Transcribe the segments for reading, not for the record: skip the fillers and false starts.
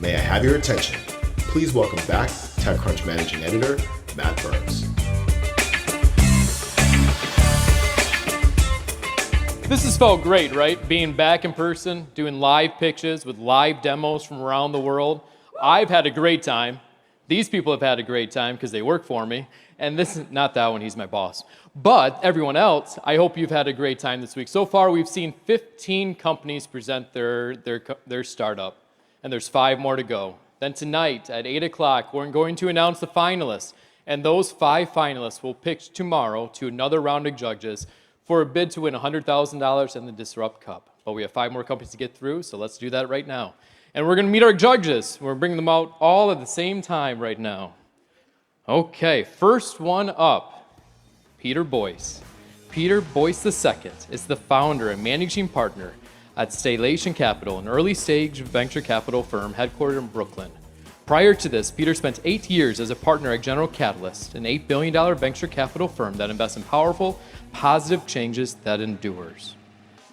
May I have your attention? Please welcome back TechCrunch Managing Editor, Matt Burns. This has felt great, right? Being back in person, doing live pitches with live demos from around the world. I've had a great time. These people have had a great time because they work for me. And this is not that one, he's my boss. But everyone else, I hope you've had a great time this week. So far, we've seen 15 companies present their startup, and there's 5 more to go. Then tonight at 8 o'clock, we're going to announce the finalists. And those 5 finalists will pitch tomorrow to another round of judges for a bid to win $100,000 and the Disrupt Cup. But we have 5 more companies to get through, so let's do that right now. And we're going to meet our judges. We're bringing them out all at the same time right now. Okay, first one up, Peter Boyce. Peter Boyce II is the founder and managing partner at Stalation Capital, an early-stage venture capital firm headquartered in Brooklyn. Prior to this, Peter spent 8 years as a partner at General Catalyst, an $8 billion venture capital firm that invests in powerful, positive changes that endures.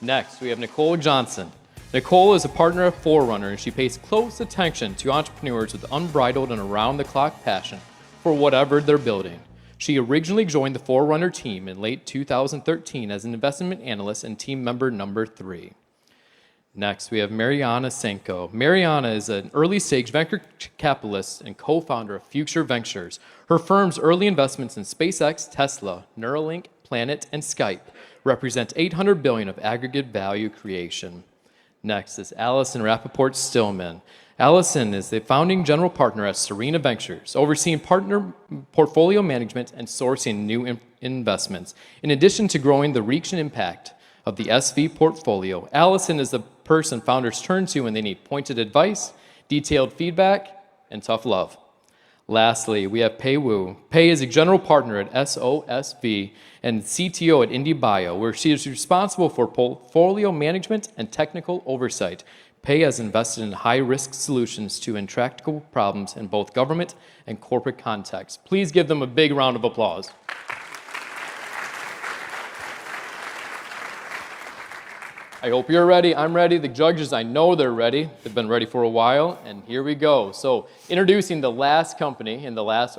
Next, we have Nicole Johnson. Nicole is a partner at Forerunner, and she pays close attention to entrepreneurs with unbridled and around-the-clock passion for whatever they're building. She originally joined the Forerunner team in late 2013 as an investment analyst and team member number 3. Next, we have Mariana Senko. Mariana is an early-stage venture capitalist and co-founder of Future Ventures. Her firm's early investments in SpaceX, Tesla, Neuralink, Planet, and Skype represent $800 billion of aggregate value creation. Next is Allison Rappaport-Stillman. Allison is the founding general partner at Serena Ventures, overseeing partner portfolio management and sourcing new investments. In addition to growing the reach and impact of the SV portfolio, Allison is the person founders turn to when they need pointed advice, detailed feedback, and tough love. Lastly, we have Pei Wu. Pei is a general partner at SOSV and CTO at IndieBio, where she is responsible for portfolio management and technical oversight. Pei has invested in high-risk solutions to intractable problems in both government and corporate contexts. Please give them a big round of applause. I hope you're ready. I'm ready. The judges, I know they're ready. They've been ready for a while, and here we go. So, introducing the first company in the last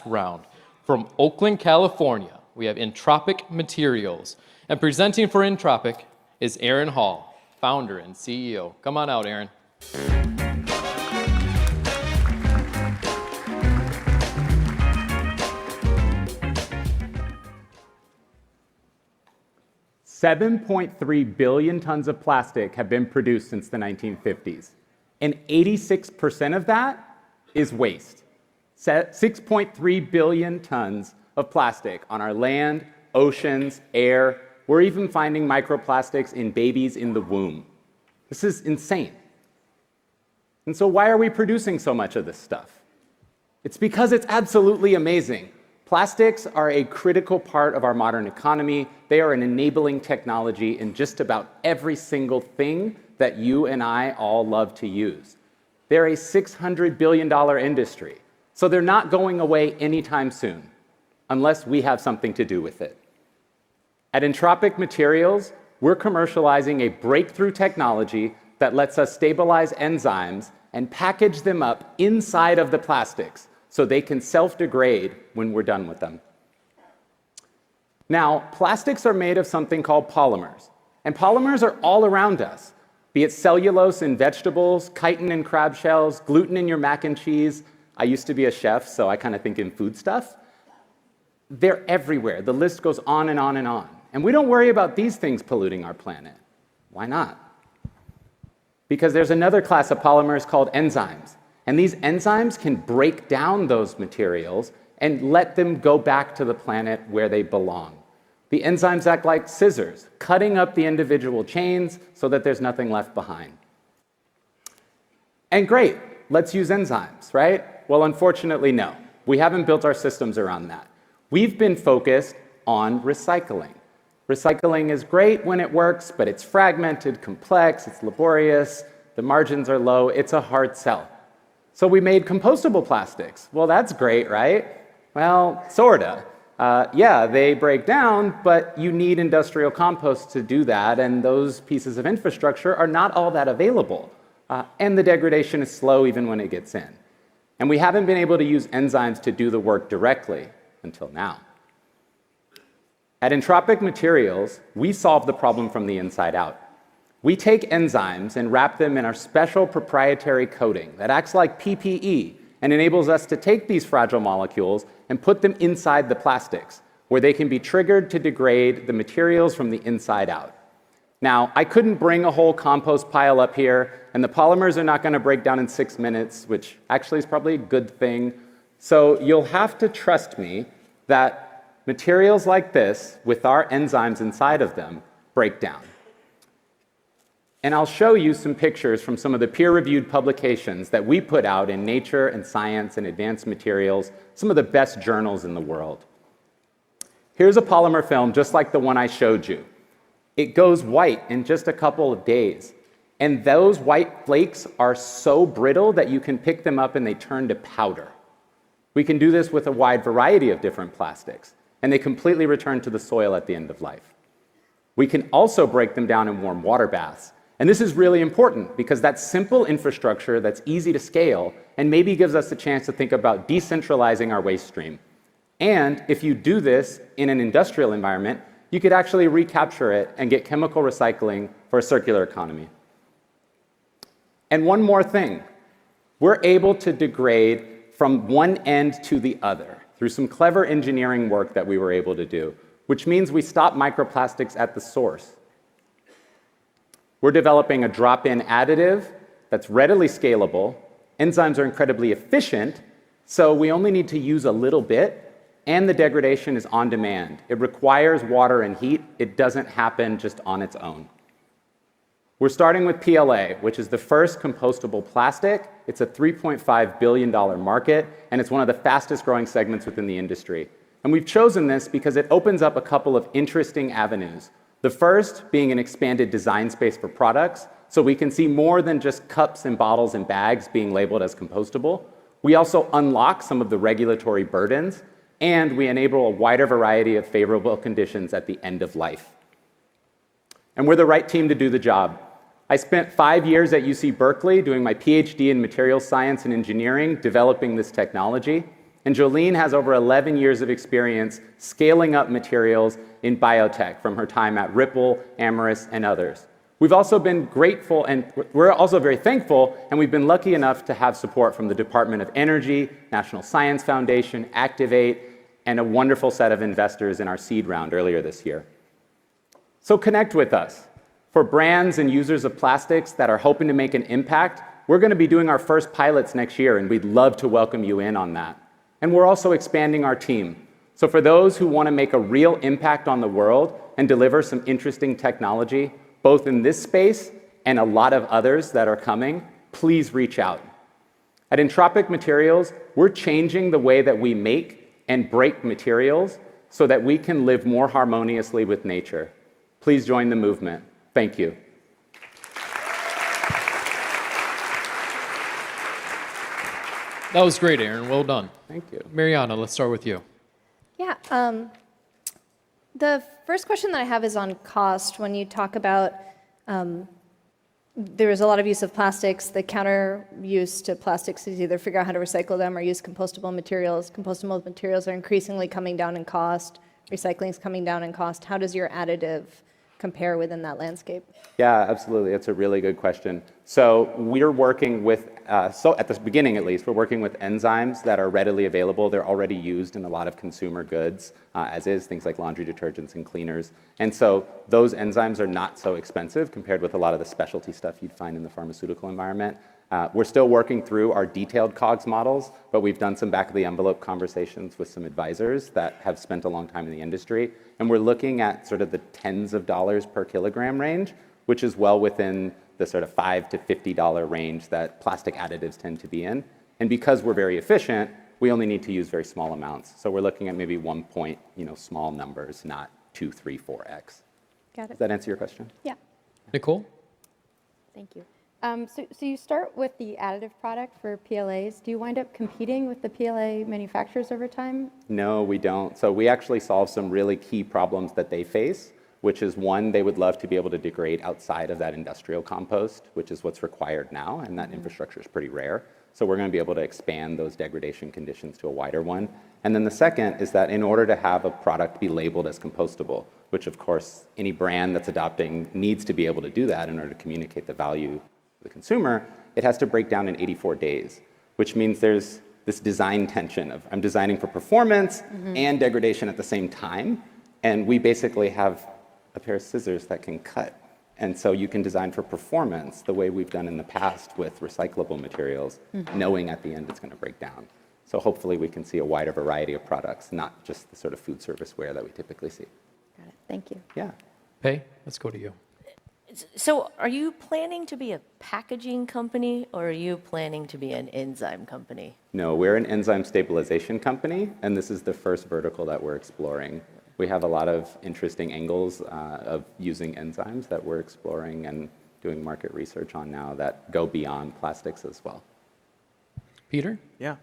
round. From Oakland, California, we have Entropic Materials. And presenting for Entropic is Aaron Hall, founder and CEO. Come on out, Aaron. $7.3 billion tons of plastic have been produced since the 1950s, and 86% of that is waste. 6.3 billion tons of plastic on our land, oceans, air. We're even finding microplastics in babies in the womb. This is insane. And so why are we producing so much of this stuff? It's because it's absolutely amazing. Plastics are a critical part of our modern economy. They are an enabling technology in just about every single thing that you and I all love to use. They're a $600 billion industry, so they're not going away anytime soon, unless we have something to do with it. At Entropic Materials, we're commercializing a breakthrough technology that lets us stabilize enzymes and package them up inside of the plastics so they can self-degrade when we're done with them. Now, plastics are made of something called polymers, and polymers are all around us, be it cellulose in vegetables, chitin in crab shells, gluten in your mac and cheese. I used to be a chef, so I kind of think in food stuff. They're everywhere. The list goes on and on and on. And we don't worry about these things polluting our planet. Why not? Because there's another class of polymers called enzymes. And these enzymes can break down those materials and let them go back to the planet where they belong. The enzymes act like scissors, cutting up the individual chains so that there's nothing left behind. And great, let's use enzymes, right? Well, unfortunately, no. We haven't built our systems around that. We've been focused on recycling. Recycling is great when it works, but it's fragmented, complex, it's laborious, the margins are low, it's a hard sell. So we made compostable plastics. Well, that's great, right? Well, sorta. Yeah, they break down, but you need industrial compost to do that, and those pieces of infrastructure are not all that available. and the degradation is slow even when it gets in. And we haven't been able to use enzymes to do the work directly until now. At Entropic Materials, we solve the problem from the inside out. We take enzymes and wrap them in our special proprietary coating that acts like PPE and enables us to take these fragile molecules and put them inside the plastics, where they can be triggered to degrade the materials from the inside out. Now, I couldn't bring a whole compost pile up here, and the polymers are not going to break down in 6 minutes, which actually is probably a good thing. So you'll have to trust me that materials like this, with our enzymes inside of them, break down. And I'll show you some pictures from some of the peer-reviewed publications that we put out in Nature and Science and Advanced Materials, some of the best journals in the world. Here's a polymer film just like the one I showed you. It goes white in just a couple of days. And those white flakes are so brittle that you can pick them up and they turn to powder. We can do this with a wide variety of different plastics, and they completely return to the soil at the end of life. We can also break them down in warm water baths. And this is really important because that's simple infrastructure that's easy to scale and maybe gives us a chance to think about decentralizing our waste stream. And if you do this in an industrial environment, you could actually recapture it and get chemical recycling for a circular economy. And one more thing, we're able to degrade from one end to the other through some clever engineering work that we were able to do, which means we stop microplastics at the source. We're developing a drop-in additive that's readily scalable. Enzymes are incredibly efficient, so we only need to use a little bit, and the degradation is on demand. It requires water and heat. It doesn't happen just on its own. We're starting with PLA, which is the first compostable plastic. It's a $3.5 billion market, and it's one of the fastest growing segments within the industry. And we've chosen this because it opens up a couple of interesting avenues. The first being an expanded design space for products, so we can see more than just cups and bottles and bags being labeled as compostable. We also unlock some of the regulatory burdens, and we enable a wider variety of favorable conditions at the end of life. And we're the right team to do the job. I spent 5 years at UC Berkeley doing my PhD in materials science and engineering, developing this technology. And Jolene has over 11 years of experience scaling up materials in biotech from her time at Ripple, Amyris, and others. We've also been grateful, and we're also very thankful, and we've been lucky enough to have support from the Department of Energy, National Science Foundation, Activate, and a wonderful set of investors in our seed round earlier this year. So connect with us. For brands and users of plastics that are hoping to make an impact, we're going to be doing our first pilots next year, and we'd love to welcome you in on that. And we're also expanding our team. So for those who want to make a real impact on the world and deliver some interesting technology, both in this space and a lot of others that are coming, please reach out. At Entropic Materials, we're changing the way that we make and break materials so that we can live more harmoniously with nature. Please join the movement. Thank you. That was great, Aaron. Well done. Thank you. Mariana, let's start with you. Yeah. The first question that I have is on cost. When you talk about there is a lot of use of plastics, the counter use to plastics is either figure out how to recycle them or use compostable materials. Compostable materials are increasingly coming down in cost. Recycling is coming down in cost. How does your additive compare within that landscape? Yeah, absolutely. That's a really good question. So we're working with, so at the beginning at least, we're working with enzymes that are readily available. They're already used in a lot of consumer goods, as is, things like laundry detergents and cleaners. And so those enzymes are not so expensive compared with a lot of the specialty stuff you'd find in the pharmaceutical environment. We're still working through our detailed COGS models, but we've done some back-of-the-envelope conversations with some advisors that have spent a long time in the industry. And we're looking at sort of the tens of dollars per kilogram range, which is well within the sort of $5 to $50 range that plastic additives tend to be in. And because we're very efficient, we only need to use very small amounts. So we're looking at maybe 1 point, small numbers, not 2, 3, 4x. Got it. Does that answer your question? Yeah. Nicole? Thank you. So you start with the additive product for PLAs. Do you wind up competing with the PLA manufacturers over time? No, we don't. So we actually solve some really key problems that they face. which is one, they would love to be able to degrade outside of that industrial compost, which is what's required now, and that infrastructure is pretty rare. So we're going to be able to expand those degradation conditions to a wider one. And then the second is that in order to have a product be labeled as compostable, which of course any brand that's adopting needs to be able to do that in order to communicate the value to the consumer, it has to break down in 84 days, which means there's this design tension of I'm designing for performance and degradation at the same time. And we basically have a pair of scissors that can cut. And so you can design for performance the way we've done in the past with recyclable materials, knowing at the end it's going to break down. So hopefully we can see a wider variety of products, not just the sort of food service ware that we typically see. Got it. Thank you. Yeah. Pei, let's go to you. So are you planning to be a packaging company, or are you planning to be an enzyme company? No, we're an enzyme stabilization company, and this is the first vertical that we're exploring. We have a lot of interesting angles of using enzymes that we're exploring and doing market research on now that go beyond plastics as well. Peter? Yeah.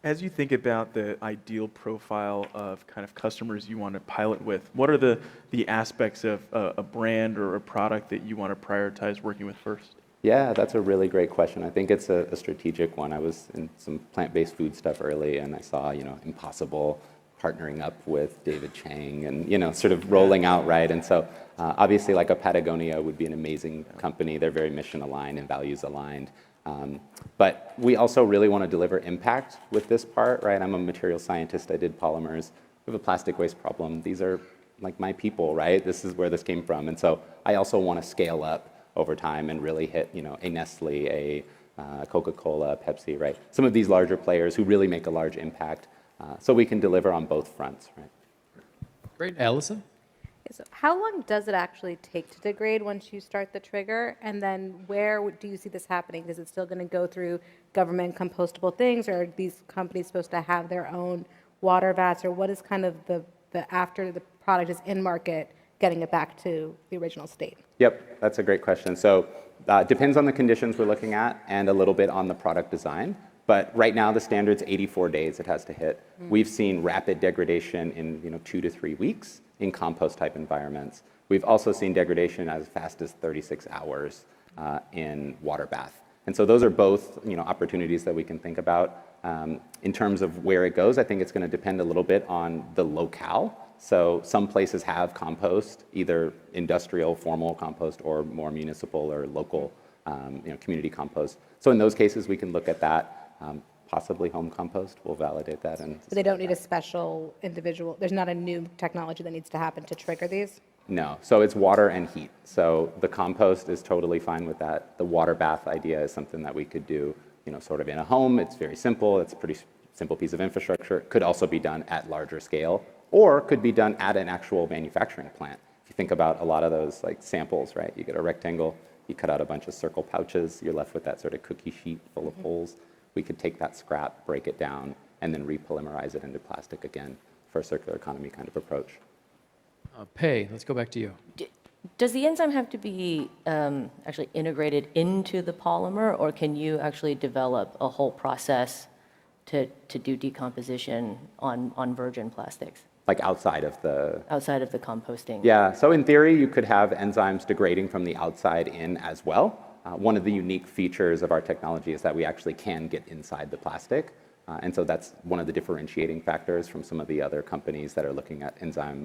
As you think about the ideal profile of kind of customers you want to pilot with, what are the aspects of a brand or a product that you want to prioritize working with first? Yeah, that's a really great question. I think it's a strategic one. I was in some plant-based food stuff early, and I saw, Impossible partnering up with David Chang and, sort of rolling out, right? And so obviously like a Patagonia would be an amazing company. They're very mission aligned and values aligned. But we also really want to deliver impact with this part, right? I'm a material scientist. I did polymers. We have a plastic waste problem. These are like my people, right? This is where this came from. And so I also want to scale up over time and really hit, a Nestle, a Coca-Cola, Pepsi, right? Some of these larger players who really make a large impact, so we can deliver on both fronts, right? Great. Allison? So how long does it actually take to degrade once you start the trigger? And then where do you see this happening? Is it still going to go through government compostable things, or are these companies supposed to have their own water vats, or what is kind of the after the product is in market, getting it back to the original state? Yep, that's a great question. So it depends on the conditions we're looking at and a little bit on the product design. But right now the standard's 84 days it has to hit. We've seen rapid degradation in 2 to 3 weeks in compost type environments. We've also seen degradation as fast as 36 hours in water bath. And so those are both opportunities that we can think about. In terms of where it goes, I think it's going to depend a little bit on the locale. So some places have compost, either industrial, formal compost, or more municipal or local community compost. So in those cases, we can look at that. Possibly home compost, we'll validate that. But they don't need a special individual, there's not a new technology that needs to happen to trigger these? No, so it's water and heat. So the compost is totally fine with that. The water bath idea is something that we could do, sort of in a home. It's very simple. It's a pretty simple piece of infrastructure. It could also be done at larger scale, or could be done at an actual manufacturing plant. If you think about a lot of those like samples, right? You get a rectangle, you cut out a bunch of circle pouches, you're left with that sort of cookie sheet full of holes. We could take that scrap, break it down, and then repolymerize it into plastic again for a circular economy kind of approach. Pei, let's go back to you. Does the enzyme have to be actually integrated into the polymer, or can you actually develop a whole process to do decomposition on virgin plastics? Like outside of the composting? Yeah, so in theory, you could have enzymes degrading from the outside in as well. One of the unique features of our technology is that we actually can get inside the plastic. And so that's one of the differentiating factors from some of the other companies that are looking at enzyme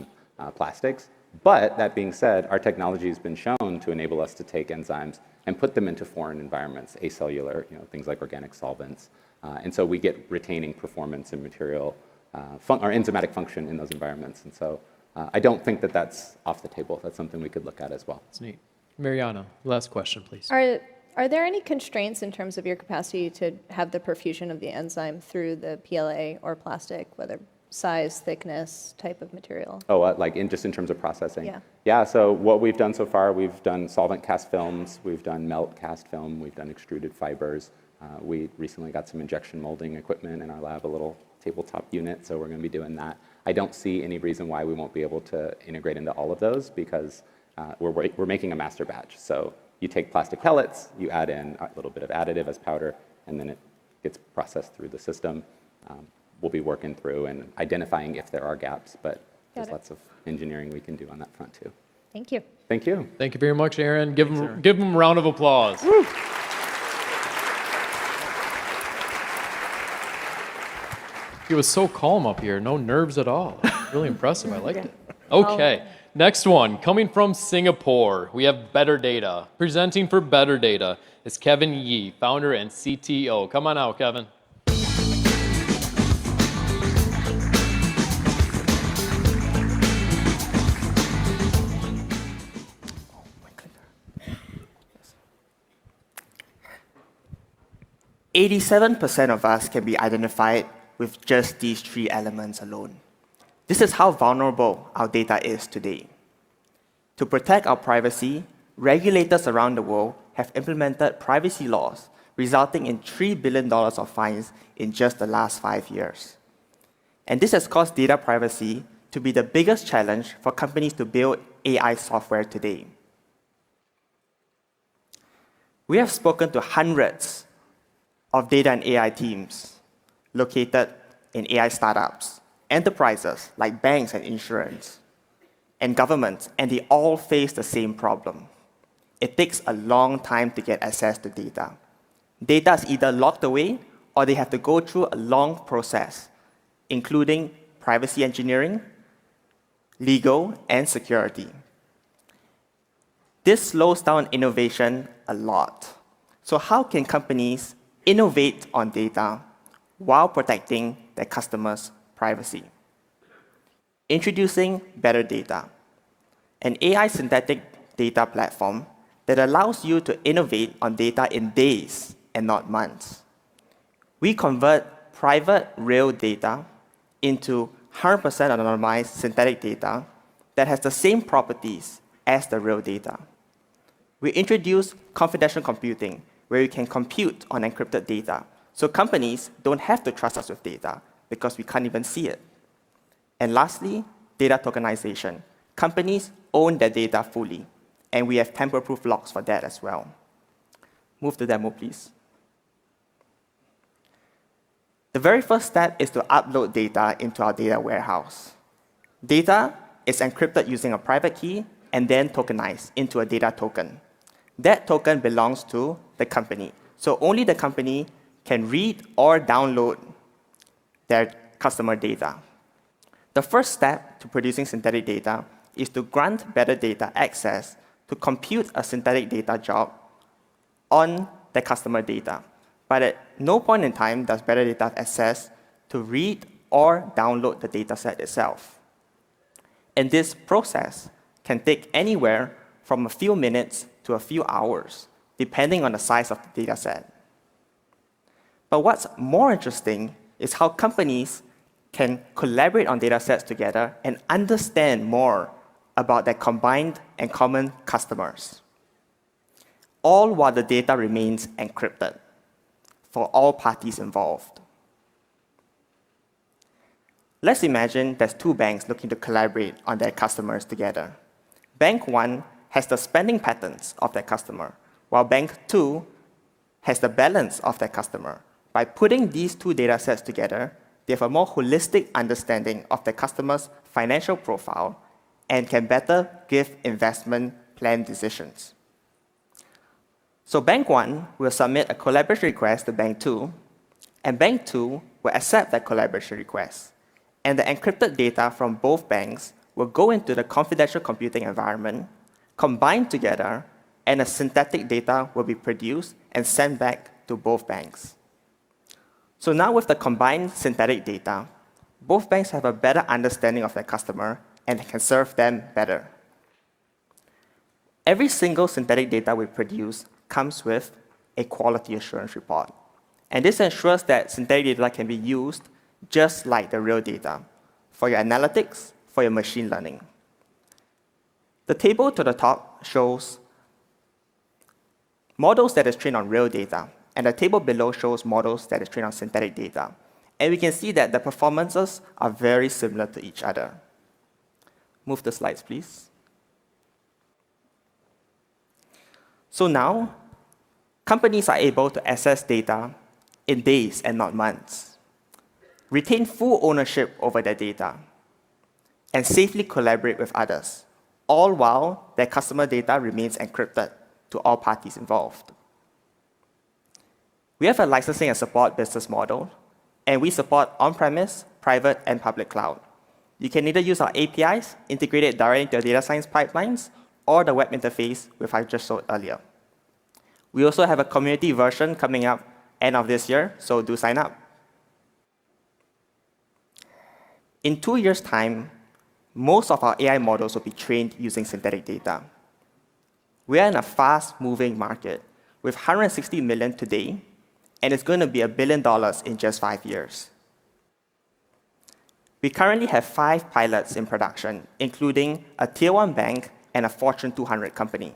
plastics. But that being said, our technology has been shown to enable us to take enzymes and put them into foreign environments, acellular, things like organic solvents. And so we get retaining performance and material or enzymatic function in those environments. And so I don't think that that's off the table. That's something we could look at as well. That's neat. Mariana, last question, please. Are there any constraints in terms of your capacity to have the perfusion of the enzyme through the PLA or plastic, whether size, thickness, type of material? Oh, like just in terms of processing? Yeah. Yeah, so what we've done so far, we've done solvent cast films, we've done melt cast film, we've done extruded fibers. We recently got some injection molding equipment in our lab, a little tabletop unit, so we're going to be doing that. I don't see any reason why we won't be able to integrate into all of those because we're making a master batch. So you take plastic pellets, you add in a little bit of additive as powder, and then it gets processed through the system. We'll be working through and identifying if there are gaps, but there's lots of engineering we can do on that front too. Thank you. Thank you. Thank you very much, Aaron. Give him a round of applause. He was so calm up here, no nerves at all. Really impressive. I liked it. Okay, next one. Coming from Singapore, we have Better Data. Presenting for Better Data is Kevin Yee, founder and CTO. Come on out, Kevin. "87% of us can be identified with just these three elements alone. This is how vulnerable our data is today. To protect our privacy, regulators around the world have implemented privacy laws, resulting in $3 billion of fines in just the last 5 years. And this has caused data privacy to be the biggest challenge for companies to build AI software today. We have spoken to hundreds of data and AI teams located in AI startups, enterprises like banks and insurance, and governments, and they all face the same problem. It takes a long time to get access to data. Data is either locked away or they have to go through a long process, including privacy engineering, legal, and security. This slows down innovation a lot. So how can companies innovate on data while protecting their customers' privacy? Introducing Better Data, an AI synthetic data platform that allows you to innovate on data in days and not months. We convert private real data into 100% anonymized synthetic data that has the same properties as the real data. We introduce confidential computing, where you can compute on encrypted data, so companies don't have to trust us with data because we can't even see it. And lastly, data tokenization. Companies own their data fully, and we have tamper-proof locks for that as well. Move to demo, please. The very first step is to upload data into our data warehouse. Data is encrypted using a private key and then tokenized into a data token. That token belongs to the company, so only the company can read or download their customer data. The first step to producing synthetic data is to grant Better Data access to compute a synthetic data job on the customer data. But at no point in time does Better Data have access to read or download the dataset itself. And this process can take anywhere from a few minutes to a few hours, depending on the size of the dataset. But what's more interesting is how companies can collaborate on datasets together and understand more about their combined and common customers, all while the data remains encrypted for all parties involved. Let's imagine there's two banks looking to collaborate on their customers together. Bank 1 has the spending patterns of their customer, while Bank 2 has the balance of their customer. By putting these two data sets together, they have a more holistic understanding of their customer's financial profile and can better give investment plan decisions. So Bank 1 will submit a collaboration request to Bank 2, and Bank 2 will accept that collaboration request. And the encrypted data from both banks will go into the confidential computing environment, combined together, and a synthetic data will be produced and sent back to both banks. So now with the combined synthetic data, both banks have a better understanding of their customer and can serve them better. Every single synthetic data we produce comes with a quality assurance report. And this ensures that synthetic data can be used just like the real data for your analytics, for your machine learning. The table to the top shows models that is trained on real data, and the table below shows models that is trained on synthetic data. And we can see that the performances are very similar to each other. Move the slides, please. So now, companies are able to access data in days and not months, retain full ownership over their data, and safely collaborate with others, all while their customer data remains encrypted to all parties involved. We have a licensing and support business model, and we support on-premise, private, and public cloud. You can either use our APIs, integrate it directly into your data science pipelines, or the web interface, which I just showed earlier. We also have a community version coming up end of this year, so do sign up. In 2 years' time, most of our AI models will be trained using synthetic data. We are in a fast-moving market with 160 million today, and it's going to be $1 billion in just 5 years. We currently have 5 pilots in production, including a Tier 1 bank and a Fortune 200 company.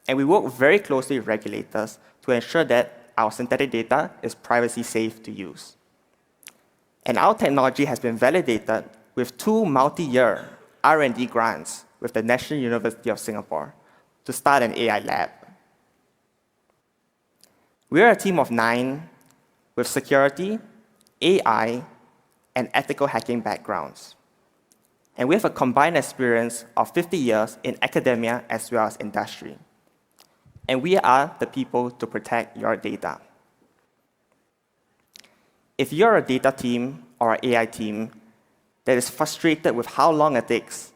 And we work very closely with regulators to ensure that our synthetic data is privacy safe to use. And our technology has been validated with 2 multi-year R&D grants with the National University of Singapore to start an AI lab. We are a team of 9 with security, AI, and ethical hacking backgrounds. And we have a combined experience of 50 years in academia as well as industry. And we are the people to protect your data. If you're a data team or an AI team that is frustrated with how long it takes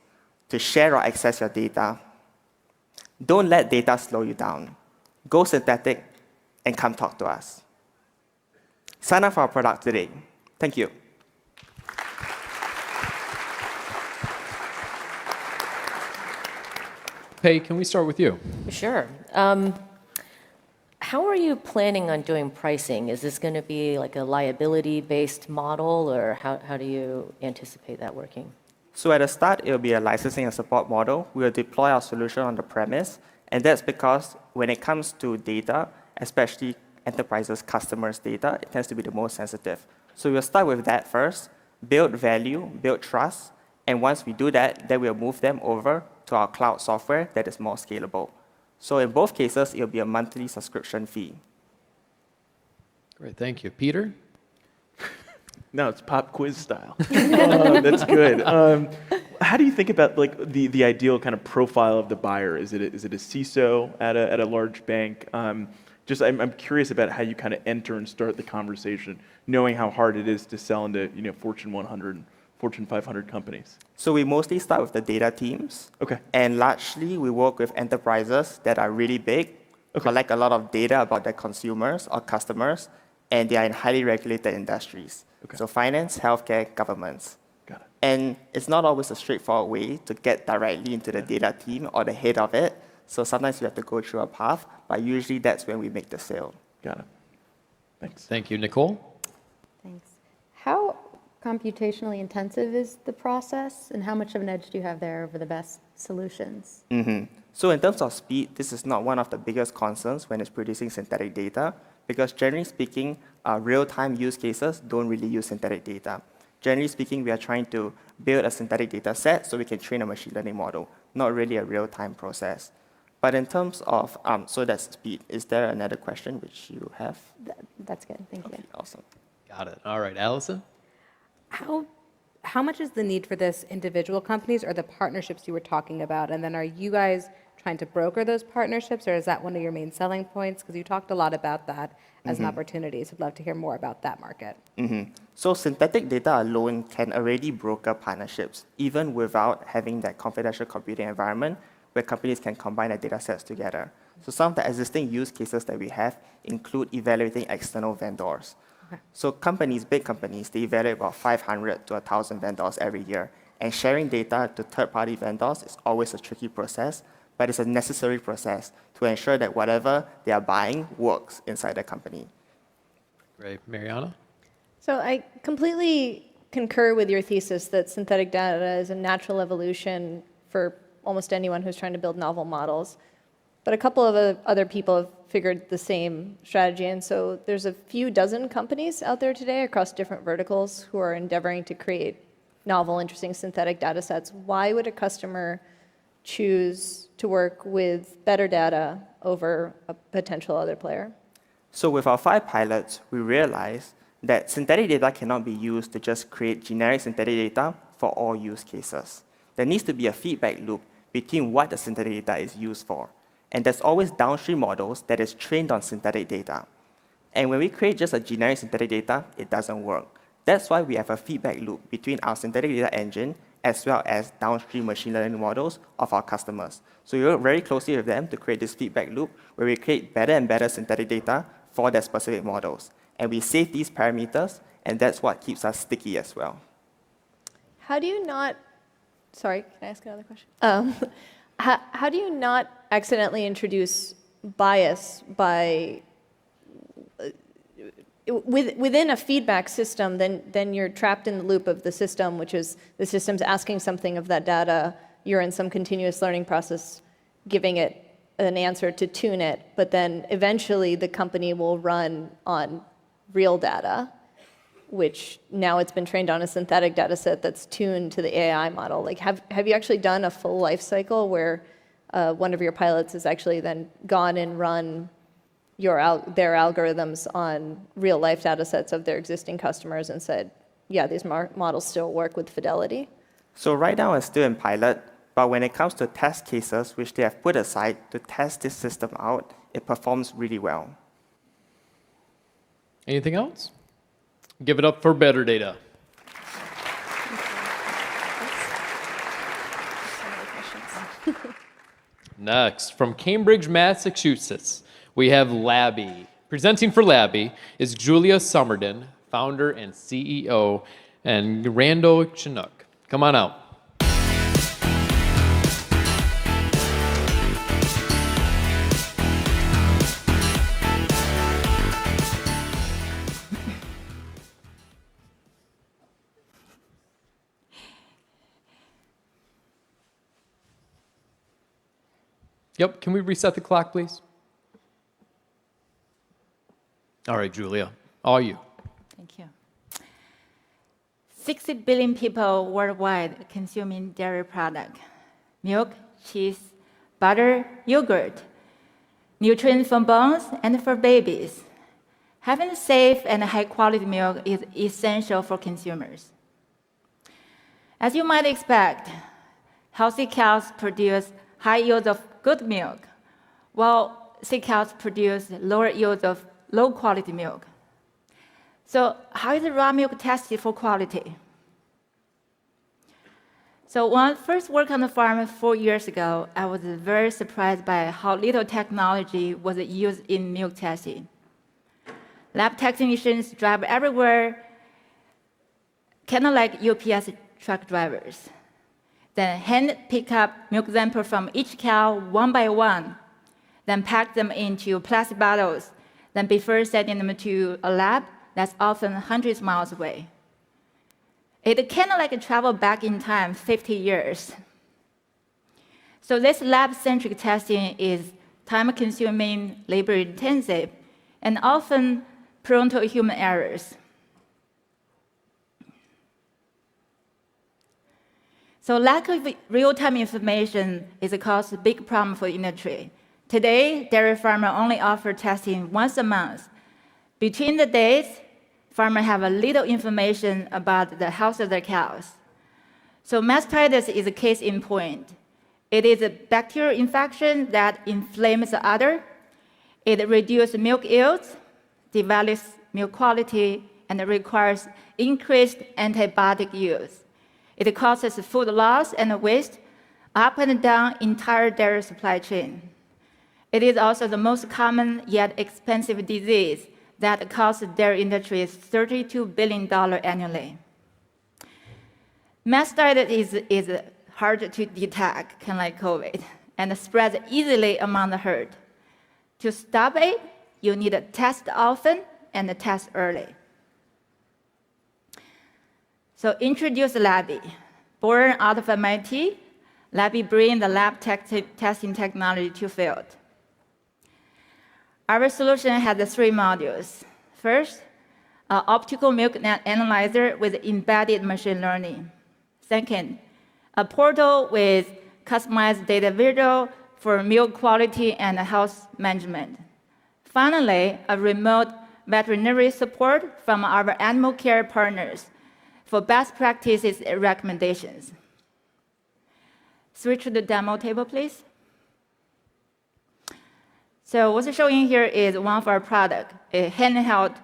to share or access your data, don't let data slow you down. Go synthetic and come talk to us. Sign up for our product today. Thank you. Pei, can we start with you? Sure. How are you planning on doing pricing? Is this going to be like a liability-based model, or how do you anticipate that working? So at the start, it will be a licensing and support model. We will deploy our solution on the premise, and that's because when it comes to data, especially enterprises' customers' data, it tends to be the most sensitive. So we'll start with that first, build value, build trust, and once we do that, then we'll move them over to our cloud software that is more scalable. So in both cases, it'll be a monthly subscription fee. Great, thank you. Peter? No, it's pop quiz style. That's good. How do you think about like the ideal kind of profile of the buyer? Is it a CISO at a large bank? I'm curious about how you kind of enter and start the conversation, knowing how hard it is to sell into Fortune 100, Fortune 500 companies. So we mostly start with the data teams. Okay. And largely, we work with enterprises that are really big, collect a lot of data about their consumers or customers, and they are in highly regulated industries. Okay. So finance, healthcare, governments. Got it. And it's not always a straightforward way to get directly into the data team or the head of it. So sometimes you have to go through a path, but usually that's when we make the sale. Got it. Thanks. Thank you. Nicole? Thanks. How computationally intensive is the process, and how much of an edge do you have there over the best solutions? So in terms of speed, this is not one of the biggest concerns when it's producing synthetic data, because generally speaking, real-time use cases don't really use synthetic data. Generally speaking, we are trying to build a synthetic data set so we can train a machine learning model, not really a real-time process. But in terms of, so that's speed. Is there another question which you have? That's good, thank you. Awesome. Got it. All right, Allison? How much is the need for this individual companies or the partnerships you were talking about? And then are you guys trying to broker those partnerships, or is that one of your main selling points? Because you talked a lot about that as an opportunity, so I'd love to hear more about that market. So synthetic data alone can already broker partnerships, even without having that confidential computing environment where companies can combine their data sets together. So some of the existing use cases that we have include evaluating external vendors. So companies, big companies, they evaluate about 500 to 1,000 vendors every year. And sharing data to third-party vendors is always a tricky process, but it's a necessary process to ensure that whatever they are buying works inside the company. Great. Mariana? So I completely concur with your thesis that synthetic data is a natural evolution for almost anyone who's trying to build novel models. But a couple of other people have figured the same strategy. And so there's a few dozen companies out there today across different verticals who are endeavoring to create novel, interesting synthetic data sets. Why would a customer choose to work with better data over a potential other player? So with our 5 pilots, we realized that synthetic data cannot be used to just create generic synthetic data for all use cases. There needs to be a feedback loop between what the synthetic data is used for. And there's always downstream models that is trained on synthetic data. And when we create just a generic synthetic data, it doesn't work. That's why we have a feedback loop between our synthetic data engine as well as downstream machine learning models of our customers. So we work very closely with them to create this feedback loop where we create better and better synthetic data for their specific models. And we save these parameters, and that's what keeps us sticky as well. How do you not, sorry, can I ask another question? How do you not accidentally introduce bias by, within a feedback system, then you're trapped in the loop of the system, which is the system's asking something of that data, you're in some continuous learning process, giving it an answer to tune it, but then eventually the company will run on real data, which now it's been trained on a synthetic data set that's tuned to the AI model. Like, have you actually done a full life cycle where one of your pilots has actually then gone and run their algorithms on real life data sets of their existing customers and said, yeah, these models still work with fidelity? So right now it's still in pilot, but when it comes to test cases, which they have put aside to test this system out, it performs really well. Anything else? Give it up for better data. Next, from Cambridge, Massachusetts, we have Labby. Presenting for Labby is Julia Sommerden, founder and CEO, and Randall Chinook. Come on out. Yep, can we reset the clock, please? All right, Julia, all you. Thank you. 60 billion people worldwide consuming dairy product, milk, cheese, butter, yogurt, nutrients for bones and for babies. Having safe and high-quality milk is essential for consumers. As you might expect, healthy cows produce high yields of good milk, while sick cows produce lower yields of low-quality milk. So how is raw milk tested for quality? So when I first worked on the farm 4 years ago, I was very surprised by how little technology was used in milk testing. Lab technicians drive everywhere, kind of like UPS truck drivers. Then hand pick up milk sample from each cow one by one, then pack them into plastic bottles, then before sending them to a lab that's often hundreds of miles away. It kind of like travel back in time 50 years. So this lab-centric testing is time-consuming, labor-intensive, and often prone to human errors. So lack of real-time information is a big problem for the industry. Today, dairy farmers only offer testing once a month. Between the days, farmers have a little information about the health of their cows. So mastitis is a case in point. It is a bacterial infection that inflames the udder. It reduces milk yields, devalues milk quality, and requires increased antibiotic use. It causes food loss and waste up and down entire dairy supply chain. It is also the most common yet expensive disease that costs the dairy industry $32 billion annually. Mastitis is hard to detect, kind of like COVID, and spreads easily among the herd. To stop it, you need to test often and test early. So introduce Labby. Born out of MIT, Labby brings the lab testing technology to field. Our solution has 3 modules. First, an optical milk analyzer with embedded machine learning. Second, a portal with customized data visual for milk quality and health management. Finally, a remote veterinary support from our animal care partners for best practices and recommendations. Switch to the demo table, please. So what's showing here is one of our product, a handheld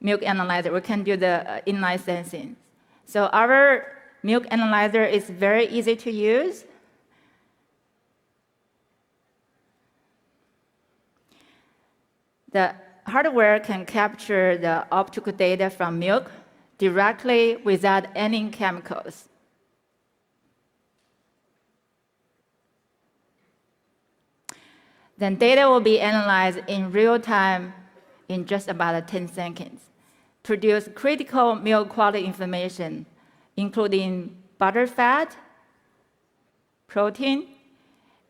milk analyzer. We can do the inline sensing. So our milk analyzer is very easy to use. The hardware can capture the optical data from milk directly without any chemicals. Then data will be analyzed in real time in just about 10 seconds. Produce critical milk quality information, including butter fat, protein,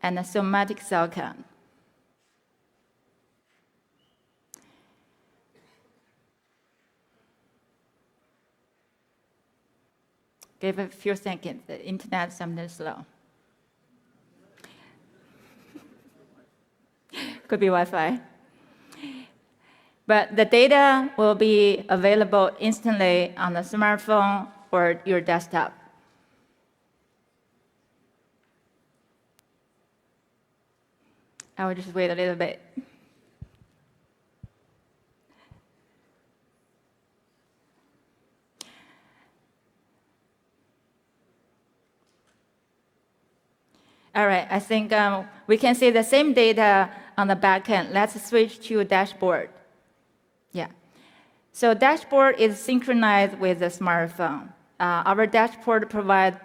and a somatic cell count. Give it a few seconds. The internet is something slow. Could be Wi-Fi. But the data will be available instantly on the smartphone or your desktop. I will just wait a little bit. All right, I think we can see the same data on the back end. Let's switch to dashboard. Yeah. So dashboard is synchronized with the smartphone. Our dashboard provides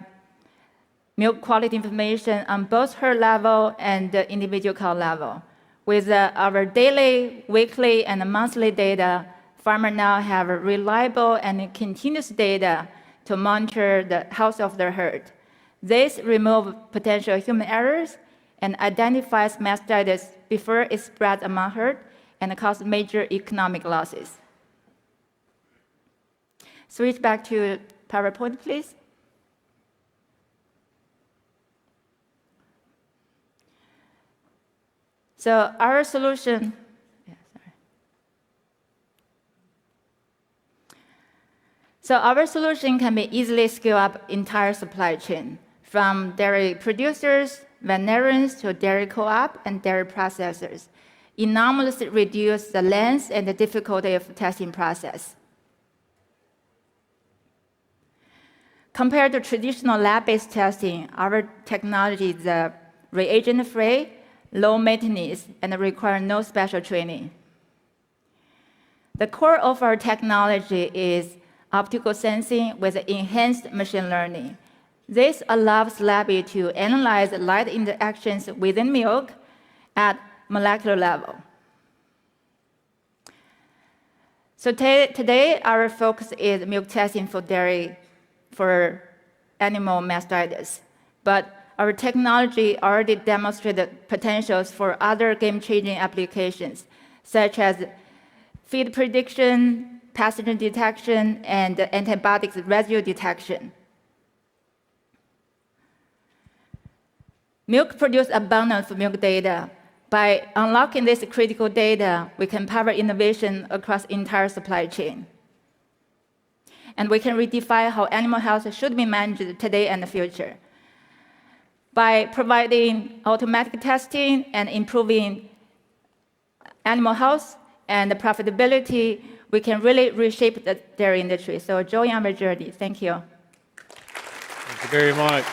milk quality information on both herd level and the individual cow level. With our daily, weekly, and monthly data, farmers now have reliable and continuous data to monitor the health of their herd. This removes potential human errors and identifies mastitis before it spreads among herd and causes major economic losses. Switch back to PowerPoint, please. So our solution, So our solution can be easily scale up entire supply chain, from dairy producers, veterinarians, to dairy co-op and dairy processors, enormously reduce the length and the difficulty of the testing process. Compared to traditional lab-based testing, our technology is reagent-free, low maintenance, and require no special training. The core of our technology is optical sensing with enhanced machine learning. This allows Labby to analyze light interactions within milk at molecular level. So today, our focus is milk testing for dairy, for animal mastitis. But our technology already demonstrated potentials for other game-changing applications, such as feed prediction, pathogen detection, and antibiotics residue detection. Milk produces abundance of milk data. By unlocking this critical data, we can power innovation across the entire supply chain. And we can redefine how animal health should be managed today and the future. By providing automatic testing and improving animal health and the profitability, we can really reshape the dairy industry. So join our journey. Thank you. Thank you very much.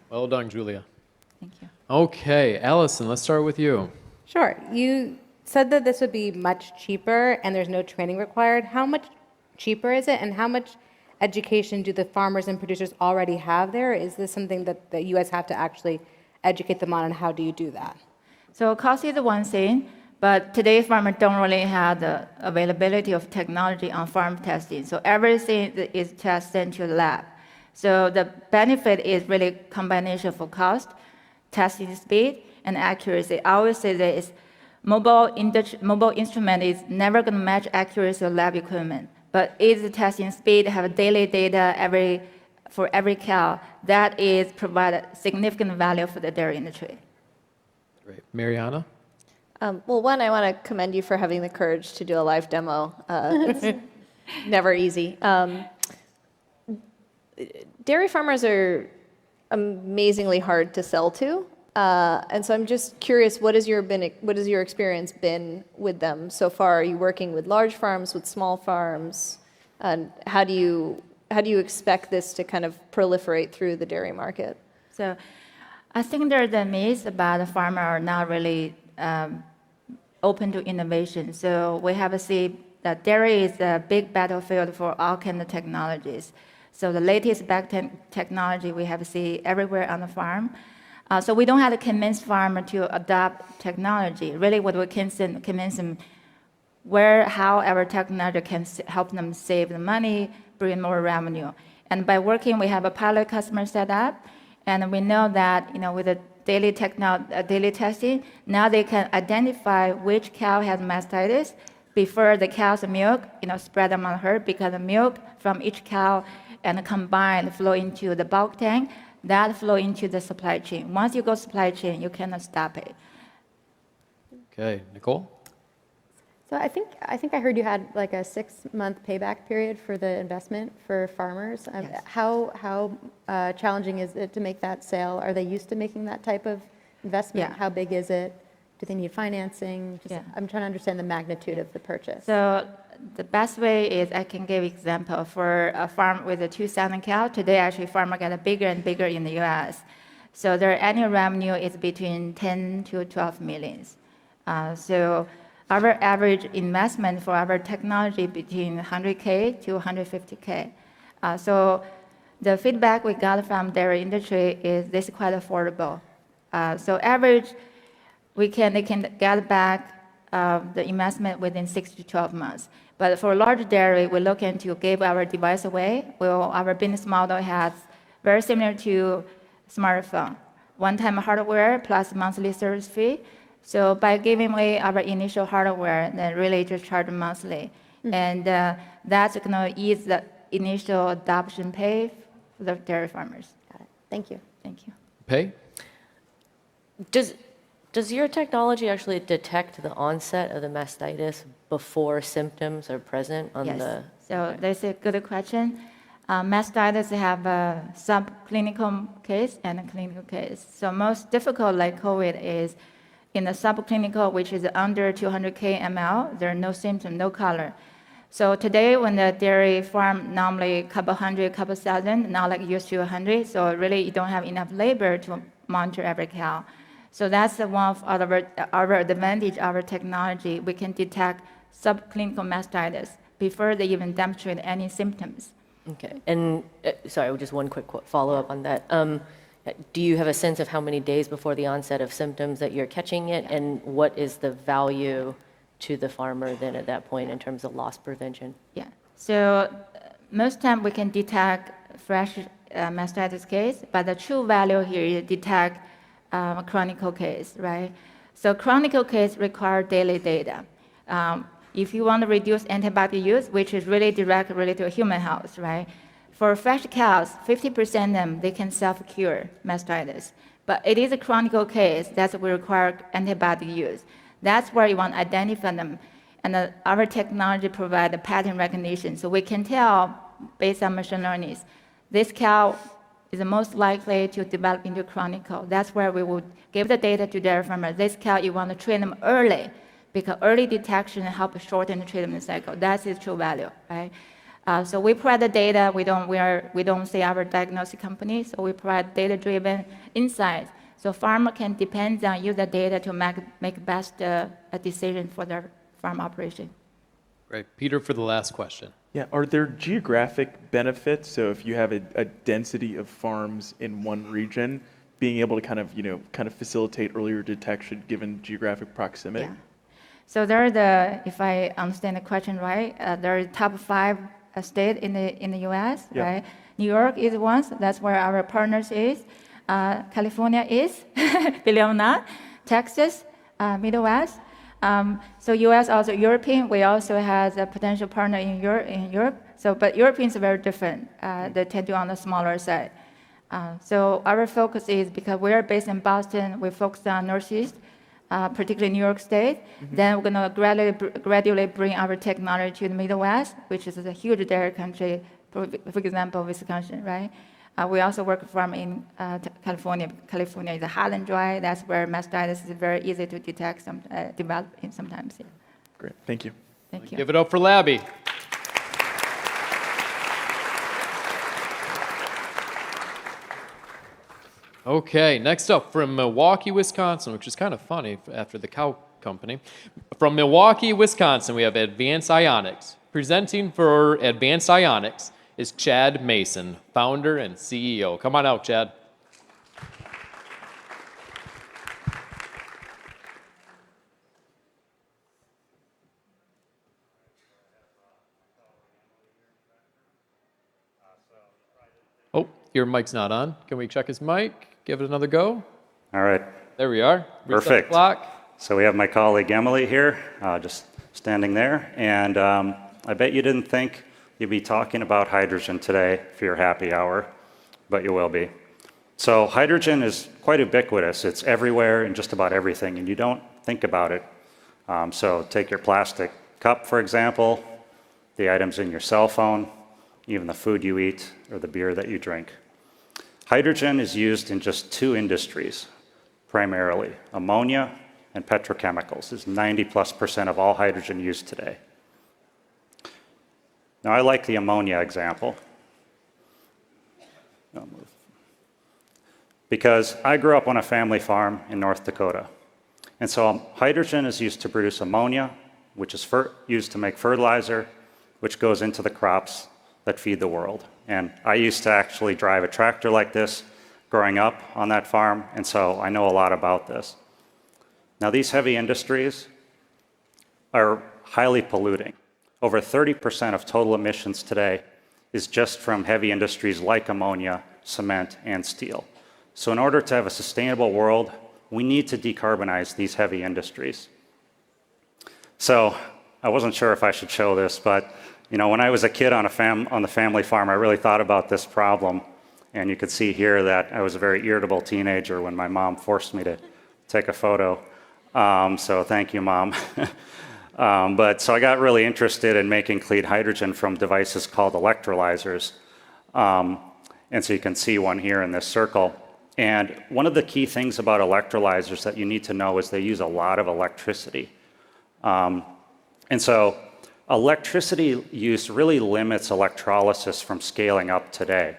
Well done, Julia. Thank you. Okay, Allison, let's start with you. Sure. You said that this would be much cheaper and there's no training required. How much cheaper is it, and how much education do the farmers and producers already have there? Is this something that you guys have to actually educate them on, and how do you do that? So cost is one thing, but today farmers don't really have the availability of technology on farm testing. So everything is tested to the lab. So the benefit is really combination for cost, testing speed, and accuracy. I always say that mobile instrument is never going to match accuracy of lab equipment, but is the testing speed, have daily data for every cow, that is provide significant value for the dairy industry. Great. Mariana? Well, one, I want to commend you for having the courage to do a live demo. It's never easy. dairy farmers are amazingly hard to sell to. And so I'm just curious, what has your experience been with them so far? Are you working with large farms, with small farms? And how do you expect this to kind of proliferate through the dairy market? So I think there's a myth about the farmer are not really open to innovation. So we have to see that dairy is a big battlefield for all kinds of technologies. So the latest technology we have to see everywhere on the farm. So we don't have to convince farmer to adopt technology. Really, what we can convince them how our technology can help them save the money, bring more revenue. And by working, we have a pilot customer set up, and we know that with the daily testing, now they can identify which cow has mastitis before the cow's milk, spread among the herd, because the milk from each cow and combined flow into the bulk tank, that flow into the supply chain. Once you go supply chain, you cannot stop it. Okay, Nicole? So I think I heard you had like a 6-month payback period for the investment for farmers. Yes. How challenging is it to make that sale? Are they used to making that type of investment? Yeah. How big is it? Do they need financing? Yeah. I'm trying to understand the magnitude of the purchase. So the best way is I can give example for a farm with a 2,000 cow. Today, actually, farmer get bigger and bigger in the U.S. So their annual revenue is between 10 to 12 millions. So our average investment for our technology between 100K to 150K. So the feedback we got from dairy industry is this is quite affordable. So average, they can get back the investment within 6 to 12 months. But for large dairy, we're looking to give our device away. Well, our business model has very similar to smartphone, one-time hardware plus monthly service fee. So by giving away our initial hardware, then really just charge monthly. And that's going to ease the initial adoption pay for the dairy farmers. Got it. Thank you. Thank you. Pay? Does your technology actually detect the onset of the mastitis before symptoms are present on Yes. the? So that's a good question. Mastitis have a subclinical case and a clinical case. So most difficult, like COVID, is in the subclinical, which is under 200K ml, there are no symptom, no color. So today, when the dairy farm normally couple hundred, couple thousand, now like used to 100, so really you don't have enough labor to monitor every cow. So that's one of our advantage, our technology. We can detect subclinical mastitis before they even demonstrate any symptoms. Okay, and sorry, just one quick follow-up on that. Do you have a sense of how many days before the onset of symptoms that you're catching it, and what is the value to the farmer then at that point in terms of loss prevention? Yeah, so most time we can detect fresh mastitis case, but the true value here is detect chronic case, right? So chronic case require daily data. If you want to reduce antibiotic use, which is really direct related to human health, right? For fresh cows, 50% of them, they can self-cure mastitis. But it is a chronic case that will require antibiotic use. That's where you want to identify them. And our technology provides a pattern recognition. So we can tell, based on machine learning, this cow is the most likely to develop into chronic. That's where we would give the data to dairy farmers. This cow, you want to treat them early, because early detection helps shorten the treatment cycle. That's its true value, right? So we provide the data. We don't say our diagnostic company, so we provide data-driven insights. So farmer can depend on use the data to make best a decision for their farm operation. Great. Peter for the last question. Yeah, are there geographic benefits? So if you have a density of farms in one region, being able to kind of facilitate earlier detection given geographic proximity? Yeah. So there are if I understand the question right, there are top 5 states in the U.S., Yeah. right? New York is one, so that's where our partners is. California is, believe it or not. Texas, Midwest. So U.S. also European. We also have a potential partner in Europe. So, but Europeans are very different. They tend to on the smaller side. So our focus is because we are based in Boston. We focus on Northeast, particularly New York State. Then we're going to gradually bring our technology to the Midwest, which is a huge dairy country, for example, Wisconsin, right? We also work from in California. California is a hot and dry. That's where mastitis is very easy to detect, develop sometimes. Yeah. Great, thank you. Thank you. Give it up for Labby. Okay, next up from Milwaukee, Wisconsin, which is kind of funny after the cow company. From Milwaukee, Wisconsin, we have Advanced Ionics. Presenting for Advanced Ionics is Chad Mason, founder and CEO. Come on out, Chad. Oh, your mic's not on. Can we check his mic? Give it another go. All right. There we are. Reset the Perfect. clock. So we have my colleague Emily here, just standing there. And I bet you didn't think you'd be talking about hydrogen today for your happy hour, but you will be. So hydrogen is quite ubiquitous. It's everywhere in just about everything, and you don't think about it. So take your plastic cup, for example, the items in your cell phone, even the food you eat or the beer that you drink. Hydrogen is used in just two industries, primarily. Ammonia and petrochemicals is 90+% of all hydrogen used today. Now, I like the ammonia example. Because I grew up on a family farm in North Dakota. And so hydrogen is used to produce ammonia, which is used to make fertilizer, which goes into the crops that feed the world. And I used to actually drive a tractor like this growing up on that farm, and so I know a lot about this. Now, these heavy industries are highly polluting. Over 30% of total emissions today is just from heavy industries like ammonia, cement, and steel. So in order to have a sustainable world, we need to decarbonize these heavy industries. So I wasn't sure if I should show this, but when I was a kid on the family farm, I really thought about this problem. And you could see here that I was a very irritable teenager when my mom forced me to take a photo. So thank you, Mom. So I got really interested in making clean hydrogen from devices called electrolyzers. And so you can see one here in this circle. And one of the key things about electrolyzers that you need to know is they use a lot of electricity. And so electricity use really limits electrolysis from scaling up today.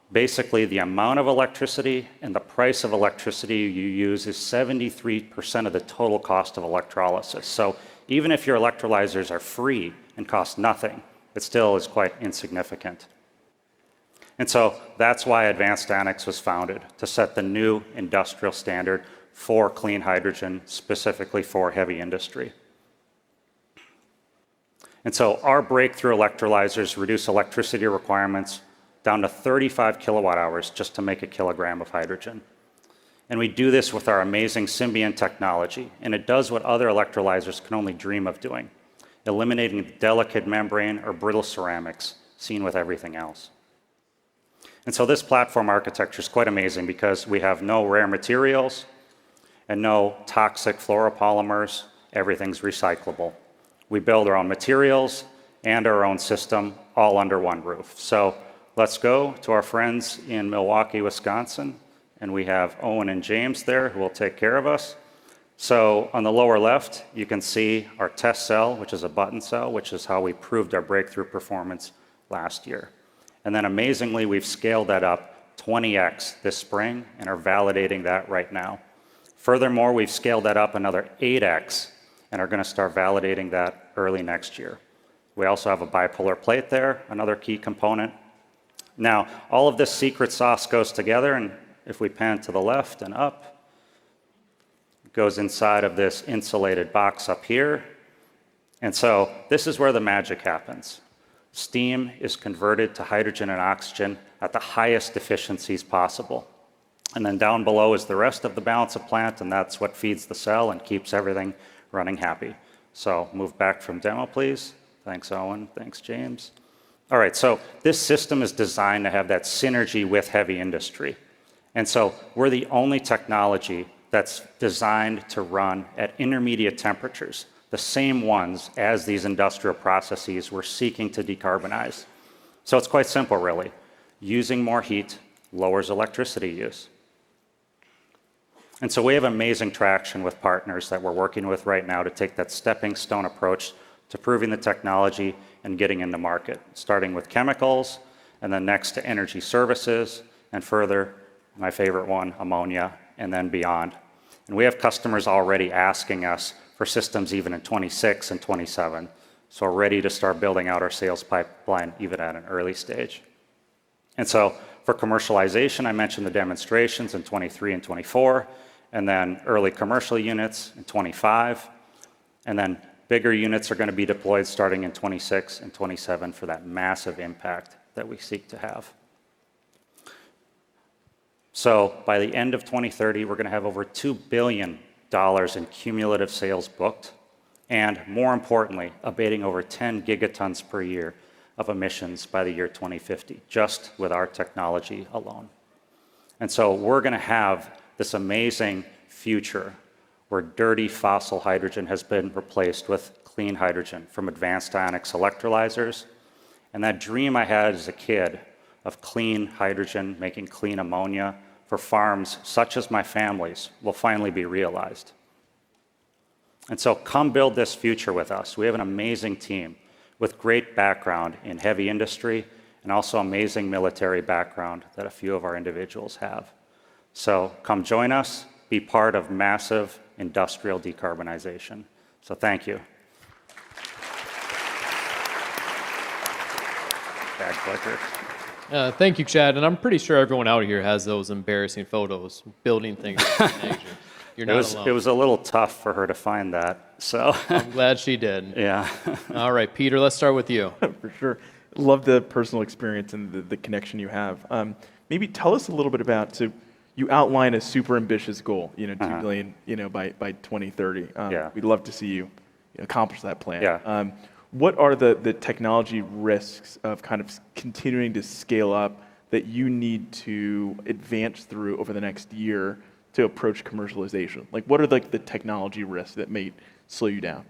Basically, the amount of electricity and the price of electricity you use is 73% of the total cost of electrolysis. So even if your electrolyzers are free and cost nothing, it still is quite insignificant. And so that's why Advanced Ionics was founded, to set the new industrial standard for clean hydrogen, specifically for heavy industry. And so our breakthrough electrolyzers reduce electricity requirements down to 35 kilowatt hours just to make a kilogram of hydrogen. And we do this with our amazing Symbiont technology, and it does what other electrolyzers can only dream of doing, eliminating the delicate membrane or brittle ceramics seen with everything else. And so this platform architecture is quite amazing because we have no rare materials and no toxic fluoropolymers. Everything's recyclable. We build our own materials and our own system all under one roof. So let's go to our friends in Milwaukee, Wisconsin, and we have Owen and James there who will take care of us. So on the lower left, you can see our test cell, which is a button cell, which is how we proved our breakthrough performance last year. And then amazingly, we've scaled that up 20x this spring and are validating that right now. Furthermore, we've scaled that up another 8x and are going to start validating that early next year. We also have a bipolar plate there, another key component. Now, all of this secret sauce goes together, and if we pan to the left and up, it goes inside of this insulated box up here. And so this is where the magic happens. Steam is converted to hydrogen and oxygen at the highest efficiencies possible. And then down below is the rest of the balance of plant, and that's what feeds the cell and keeps everything running happy. So move back from demo, please. Thanks, Owen. Thanks, James. All right, so this system is designed to have that synergy with heavy industry. And so we're the only technology that's designed to run at intermediate temperatures, the same ones as these industrial processes we're seeking to decarbonize. So it's quite simple, really. Using more heat lowers electricity use. And so we have amazing traction with partners that we're working with right now to take that stepping stone approach to proving the technology and getting into market, starting with chemicals, and then next to energy services, and further, my favorite one, ammonia, and then beyond. And we have customers already asking us for systems even in 26 and 27. So we're ready to start building out our sales pipeline even at an early stage. And so for commercialization, I mentioned the demonstrations in 23 and 24, and then early commercial units in 25, and then bigger units are going to be deployed starting in 26 and 27 for that massive impact that we seek to have. So by the end of 2030, we're going to have over $2 billion in cumulative sales booked, and more importantly, abating over 10 gigatons per year of emissions by the year 2050, just with our technology alone. And so we're going to have this amazing future where dirty fossil hydrogen has been replaced with clean hydrogen from advanced Ionics electrolyzers. And that dream I had as a kid of clean hydrogen, making clean ammonia for farms such as my family's will finally be realized. And so come build this future with us. We have an amazing team with great background in heavy industry and also amazing military background that a few of our individuals have. So come join us, be part of massive industrial decarbonization. So thank you. Bad clicker. Thank you, Chad. And I'm pretty sure everyone out here has those embarrassing photos building things. You're not alone. It was a little tough for her to find that, so. I'm glad she did. Yeah. All right, Peter, let's start with you. For sure. Love the personal experience and the connection you have. Maybe tell us a little bit about, so you outline a super ambitious goal, 2 billion, by 2030. Yeah. We'd love to see you accomplish that plan. Yeah. What are the technology risks of kind of continuing to scale up that you need to advance through over the next year to approach commercialization? Like, what are the technology risks that may slow you down?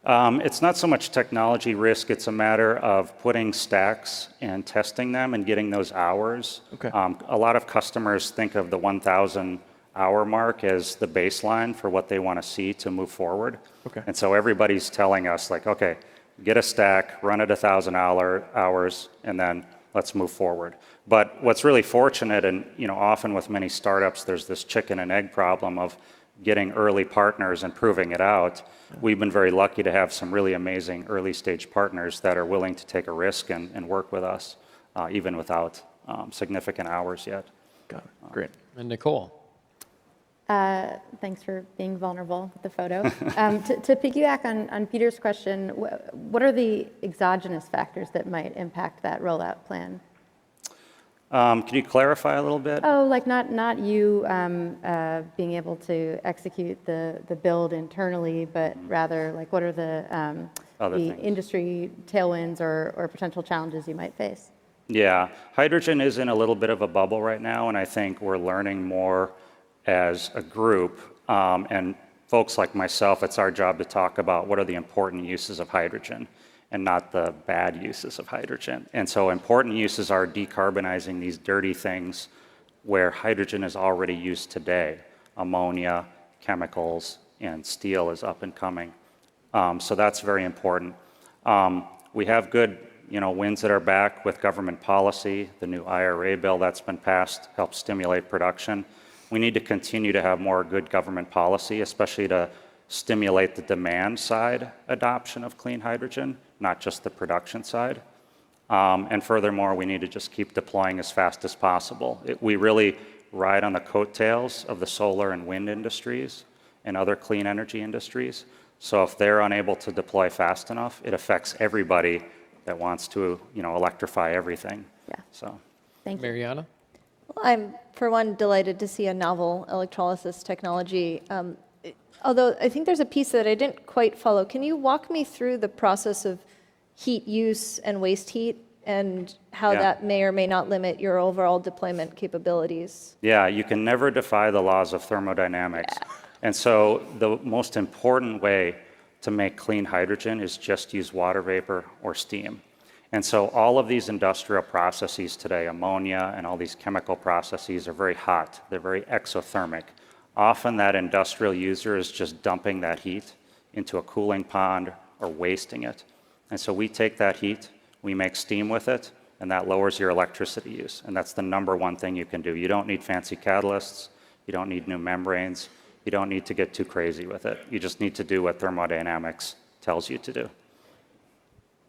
It's not so much technology risk, it's a matter of putting stacks and testing them and getting those hours. Okay. A lot of customers think of the 1,000 hour mark as the baseline for what they want to see to move forward. Okay. And so everybody's telling us, like, okay, get a stack, run it 1,000 hours, and then let's move forward. But what's really fortunate, and often with many startups, there's this chicken and egg problem of getting early partners and proving it out. We've been very lucky to have some really amazing early stage partners that are willing to take a risk and work with us, even without significant hours yet. Got it. Great. And Nicole. Thanks for being vulnerable with the photo. To piggyback on Peter's question, what are the exogenous factors that might impact that rollout plan? Can you clarify a little bit? Oh, like not you being able to execute the build internally, but rather like what are the industry tailwinds or potential challenges you might face? Yeah, hydrogen is in a little bit of a bubble right now, and I think we're learning more as a group. And folks like myself, it's our job to talk about what are the important uses of hydrogen and not the bad uses of hydrogen. And so important uses are decarbonizing these dirty things where hydrogen is already used today. Ammonia, chemicals, and steel is up and coming. So that's very important. We have good winds at our back with government policy. The new IRA bill that's been passed helps stimulate production. We need to continue to have more good government policy, especially to stimulate the demand side adoption of clean hydrogen, not just the production side. And furthermore, we need to just keep deploying as fast as possible. We really ride on the coattails of the solar and wind industries and other clean energy industries. So if they're unable to deploy fast enough, it affects everybody that wants to electrify everything. Yeah. So. Thank you. Mariana? Well, I'm, for one, delighted to see a novel electrolysis technology. Although I think there's a piece that I didn't quite follow. Can you walk me through the process of heat use and waste heat and how that may or may not limit your overall deployment capabilities? Yeah, you can never defy the laws of thermodynamics. Yeah. And so the most important way to make clean hydrogen is just use water vapor or steam. And so all of these industrial processes today, ammonia and all these chemical processes are very hot. They're very exothermic. Often that industrial user is just dumping that heat into a cooling pond or wasting it. And so we take that heat, we make steam with it, and that lowers your electricity use. And that's the number one thing you can do. You don't need fancy catalysts. You don't need new membranes. You don't need to get too crazy with it. You just need to do what thermodynamics tells you to do.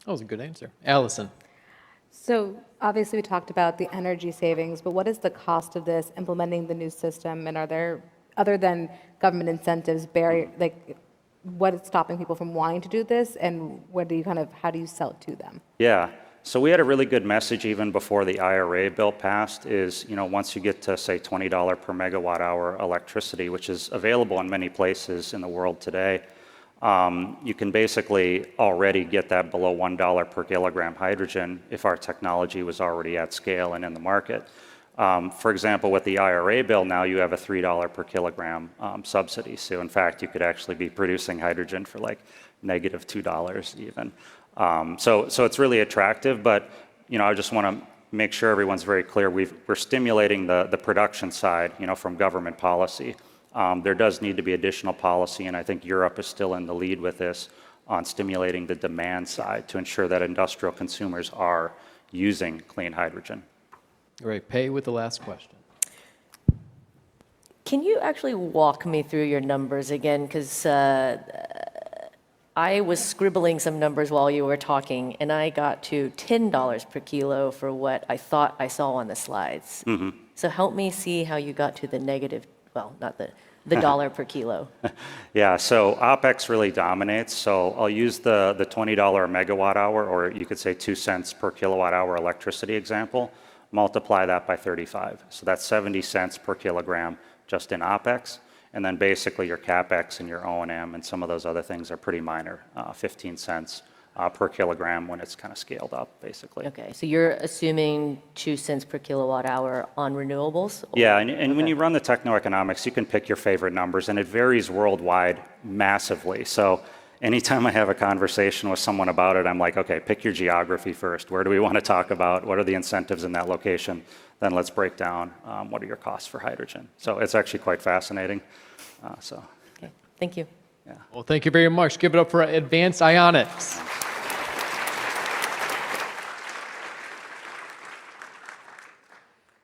That was a good answer. Allison. So obviously we talked about the energy savings, but what is the cost of this, implementing the new system? And are there, other than government incentives, what is stopping people from wanting to do this? And how do you sell it to them? Yeah. So we had a really good message even before the IRA bill passed is, once you get to, say, $20 per megawatt hour electricity, which is available in many places in the world today, you can basically already get that below $1 per kilogram hydrogen if our technology was already at scale and in the market. For example, with the IRA bill now, you have a $3 per kilogram subsidy. So in fact, you could actually be producing hydrogen for like negative $2 even. So it's really attractive, but I just want to make sure everyone's very clear. We're stimulating the production side, from government policy. There does need to be additional policy, and I think Europe is still in the lead with this on stimulating the demand side to ensure that industrial consumers are using clean hydrogen. Great. Pei with the last question. Can you actually walk me through your numbers again? Because I was scribbling some numbers while you were talking, and I got to $10 per kilo for what I thought I saw on the slides. Mm-hmm. So help me see how you got to the negative, well, not the dollar per kilo. Yeah, so OpEx really dominates. So I'll use the $20 a megawatt hour, or you could say 2 cents per kilowatt hour electricity example. Multiply that by 35. So that's 70 cents per kilogram just in OpEx. And then basically your CapEx and your O&M and some of those other things are pretty minor, 15 cents per kilogram when it's kind of scaled up, basically. Okay, so you're assuming 2 cents per kilowatt hour on renewables? Yeah, and when you run the techno-economics, you can pick your favorite numbers, and it varies worldwide massively. So anytime I have a conversation with someone about it, I'm like, okay, pick your geography first. Where do we want to talk about? What are the incentives in that location? Then let's break down what are your costs for hydrogen. So it's actually quite fascinating. Okay, thank you. Yeah. Well, thank you very much. Give it up for Advanced Ionics.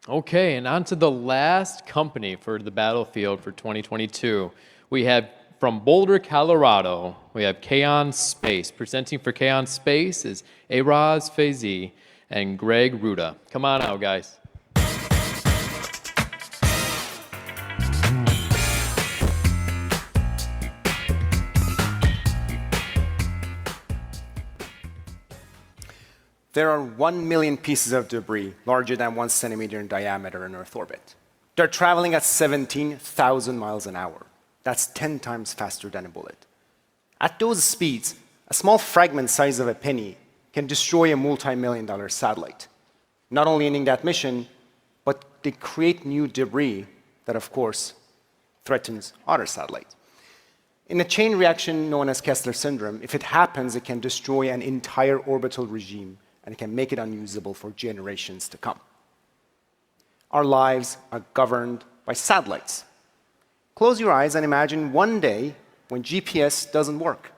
Okay, and on to the last company for the battlefield for 2022. We have from Boulder, Colorado, we have Kion Space. Presenting for Kion Space is Araz Faizi and Greg Ruda. Come on out, guys. There are 1 million pieces of debris larger than 1 centimeter in diameter in Earth orbit. They're traveling at 17,000 miles an hour. That's 10 times faster than a bullet. At those speeds, a small fragment size of a penny can destroy a multi-million-dollar satellite. Not only ending that mission, but they create new debris that, of course, threatens other satellites. In a chain reaction known as Kessler syndrome, if it happens, it can destroy an entire orbital regime, and it can make it unusable for generations to come. Our lives are governed by satellites. Close your eyes and imagine one day when GPS doesn't work.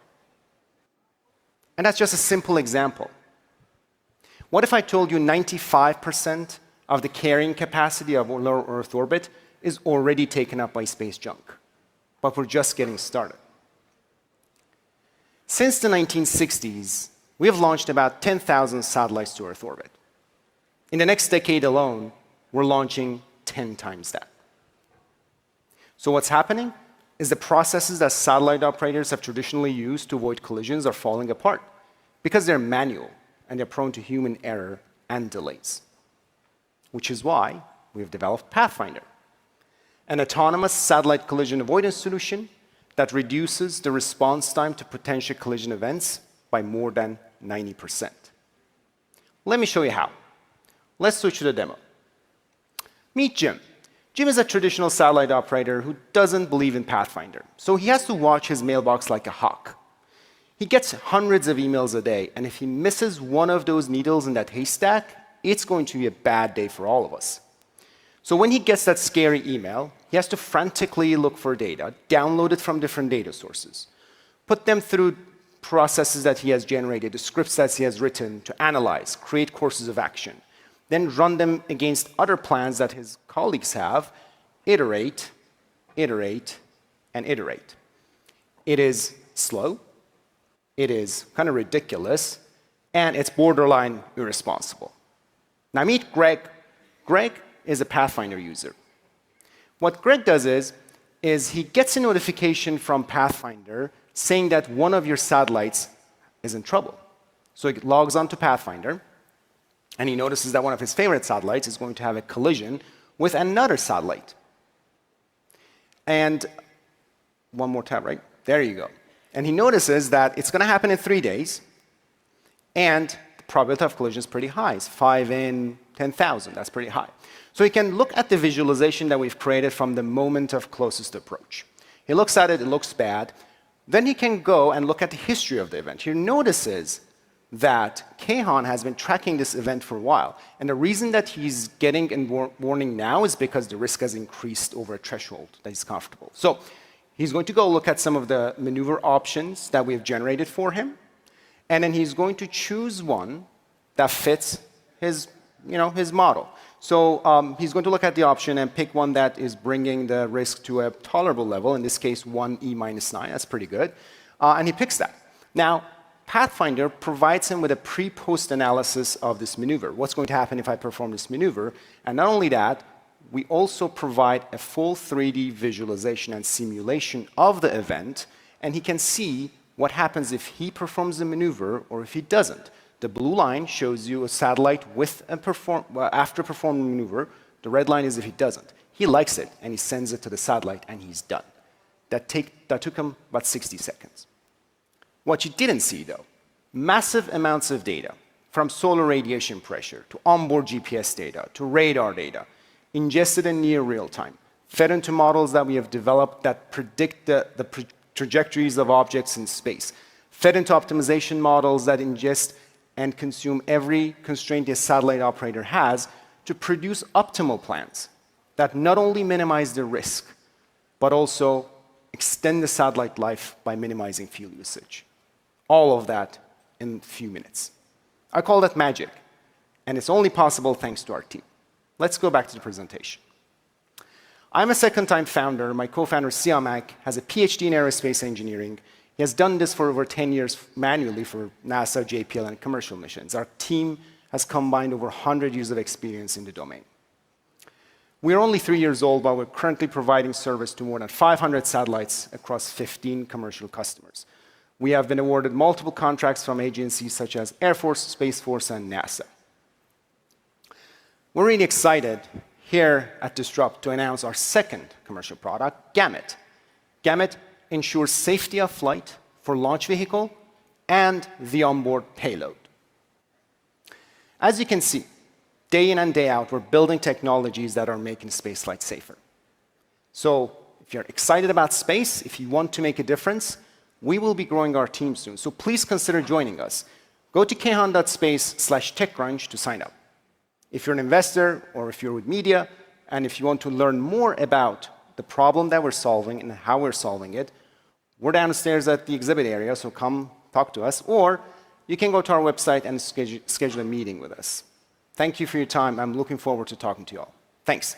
And that's just a simple example. What if I told you 95% of the carrying capacity of low Earth orbit is already taken up by space junk? But we're just getting started. Since the 1960s, we have launched about 10,000 satellites to Earth orbit. In the next decade alone, we're launching 10 times that. So what's happening is the processes that satellite operators have traditionally used to avoid collisions are falling apart because they're manual and they're prone to human error and delays. Which is why we've developed Pathfinder, an autonomous satellite collision avoidance solution that reduces the response time to potential collision events by more than 90%. Let me show you how. Let's switch to the demo. Meet Jim. Jim is a traditional satellite operator who doesn't believe in Pathfinder, so he has to watch his mailbox like a hawk. He gets hundreds of emails a day, and if he misses one of those needles in that haystack, it's going to be a bad day for all of us. So when he gets that scary email, he has to frantically look for data, download it from different data sources, put them through processes that he has generated, the scripts that he has written to analyze, create courses of action, then run them against other plans that his colleagues have, iterate, iterate, and iterate. It is slow, it is kind of ridiculous, and it's borderline irresponsible. Now meet Greg. Greg is a Pathfinder user. What Greg does is he gets a notification from Pathfinder saying that one of your satellites is in trouble. So he logs on to Pathfinder, and he notices that one of his favorite satellites is going to have a collision with another satellite. And one more tab, right? There you go. And he notices that it's going to happen in 3 days, and the probability of collision is pretty high. It's 5 in 10,000. That's pretty high. So he can look at the visualization that we've created from the moment of closest approach. He looks at it, it looks bad. Then he can go and look at the history of the event. He notices that Kion has been tracking this event for a while. And the reason that he's getting a warning now is because the risk has increased over a threshold that he's comfortable. So he's going to go look at some of the maneuver options that we've generated for him. And then he's going to choose one that fits his model. So he's going to look at the option and pick one that is bringing the risk to a tolerable level, in this case, 1E-9. That's pretty good. And he picks that. Now, Pathfinder provides him with a pre-post analysis of this maneuver. What's going to happen if I perform this maneuver? And not only that, we also provide a full 3D visualization and simulation of the event, and he can see what happens if he performs the maneuver or if he doesn't. The blue line shows you a satellite with after performing the maneuver. The red line is if he doesn't. He likes it, and he sends it to the satellite, and he's done. That took him about 60 seconds. What you didn't see, though, massive amounts of data, from solar radiation pressure to onboard GPS data to radar data, ingested in near real time, fed into models that we have developed that predict the trajectories of objects in space, fed into optimization models that ingest and consume every constraint a satellite operator has to produce optimal plans that not only minimize the risk, but also extend the satellite life by minimizing fuel usage. All of that in a few minutes. I call that magic, and it's only possible thanks to our team. Let's go back to the presentation. I'm a second-time founder. My co-founder, Siamak, has a PhD in aerospace engineering. He has done this for over 10 years manually for NASA, JPL, and commercial missions. Our team has combined over 100 years of experience in the domain. We are only 3 years old, but we're currently providing service to more than 500 satellites across 15 commercial customers. We have been awarded multiple contracts from agencies such as Air Force, Space Force, and NASA. We're really excited here at Disrupt to announce our second commercial product, Gamut. Gamut ensures safety of flight for launch vehicle and the onboard payload. As you can see, day in and day out, we're building technologies that are making spaceflight safer. So if you're excited about space, if you want to make a difference, we will be growing our team soon. So please consider joining us. Go to kion.space/TechCrunch to sign up. If you're an investor or if you're with media, and if you want to learn more about the problem that we're solving and how we're solving it, we're downstairs at the exhibit area, so come talk to us. Or you can go to our website and schedule a meeting with us. Thank you for your time. I'm looking forward to talking to you all. Thanks.